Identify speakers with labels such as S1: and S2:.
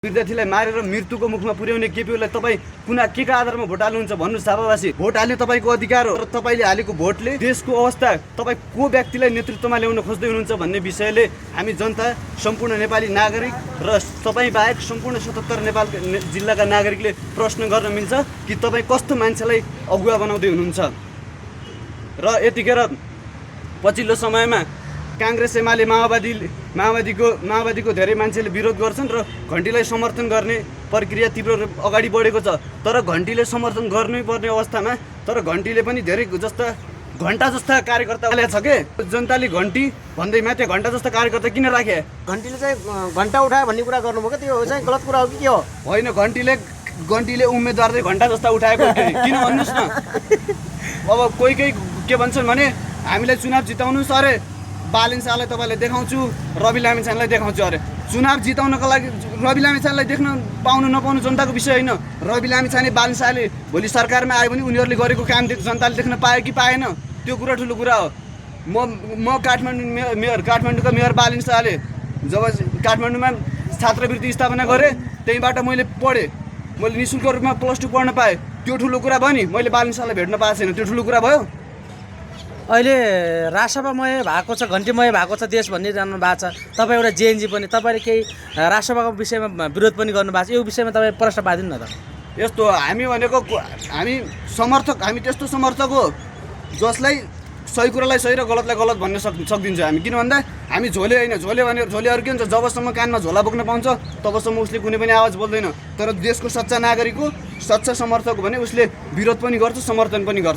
S1: विद्यार्थीलाई मारेर मृत्युको मुखमा पुर्याउने केपीओलाई तपाईँ के का आधारमा भोट हाल्नुहुन्छ भन्नुहोस्। छापावासी भोट हाल्ने तपाईँको अधिकार हो र तपाईँले हालेको भोटले देशको अवस्था तपाईँ को व्यक्तिलाई नेतृत्वमा ल्याउन खोज्दै हुनुहुन्छ भन्ने विषयले हामी जनता सम्पूर्ण नेपाली नागरिक र तपाईँ बाहेक सम्पूर्ण 77 नेपाल जिल्लाका नागरिकले प्रश्न गर्न मिल्छ कि तपाईँ कस्तो मान्छेलाई अगुवा बनाउँदै हुनुहुन्छ। र यतिखेर पछिल्लो समयमा कांग्रेस एमाले माओवादीको धेरै मान्छेले विरोध गर्छन् र घण्टीलाई समर्थन गर्ने प्रक्रिया तीव्र अगाडि बढेको छ। तर घण्टीले समर्थन गर्नै पर्ने अवस्थामा तर घण्टीले पनि धेरै जस्ता घण्टा जस्ता कार्यकर्ताले छ के जनताले घण्टी भन्दैमा त्यो घण्टा जस्ता कार्यकर्ता किन राखे?
S2: घण्टीले चाहिँ घण्टा उठायो भन्ने कुरा गर्नुभयो क्या, त्यो चाहिँ गलत कुरा हो कि के हो?
S1: होइन, घण्टीले उम्मेदवारले घण्टा जस्ता उठाएको किन भन्नुहोस् न। अब कोही के भन्छन् भने हामीलाई चुनाव जिताउनुहोस्, अरे बालिन शाहलाई तपाईँलाई देखाउँछु, रवि लामिछानेलाई देखाउँछु। अरे चुनाव जिताउनको लागि रवि लामिछानेलाई देख्न पाउनु नपाउनु जनताको विषय होइन। रवि लामिछाने बालिन शाहले भोलि सरकारमा आयो भने उनीहरूले गरेको काम जनताले देख्न पायो कि पाएन, त्यो कुरा ठुलो कुरा हो। म काठमाडौँका मेयर बालिन शाहले जब काठमाडौँमा छात्रवृत्ति स्थापना गरेँ त्यहीँबाट मैले पढेँ, मैले निःशुल्क रूपमा +2 पढ्न पाएँ, त्यो ठुलो कुरा भयो नि। मैले बालिन शाहलाई भेट्न पाएको छैन, त्यो ठुलो कुरा भयो।
S2: अहिले रासपामय भएको छ, घन्टीमय भएको छ देश भनिरहनु भएको छ। तपाईँ एउटा जेएनजी पनि, तपाईँले केही रासपाको विषयमा विरोध पनि गर्नुभएको छ, यो विषयमा तपाईँ प्रश्न पादिनु न त।
S1: यस्तो हामी भनेको हामी समर्थक, हामी त्यस्तो समर्थक हो जसलाई सही कुरालाई सही र गलतलाई गलत भन्न सक्दिन्छ हामी। किन भन्दा हामी झोले होइन, झोले अरू के हुन्छ, जबसम्म कानमा झोला बोक्न पाउँछ तबसम्म उसले कुनै पनि आवाज बोल्दैन। तर देशको सच्चा नागरिक हो, सच्चा समर्थक हो भने उसले विरोध पनि गर्छ, समर्थन पनि गर्छ।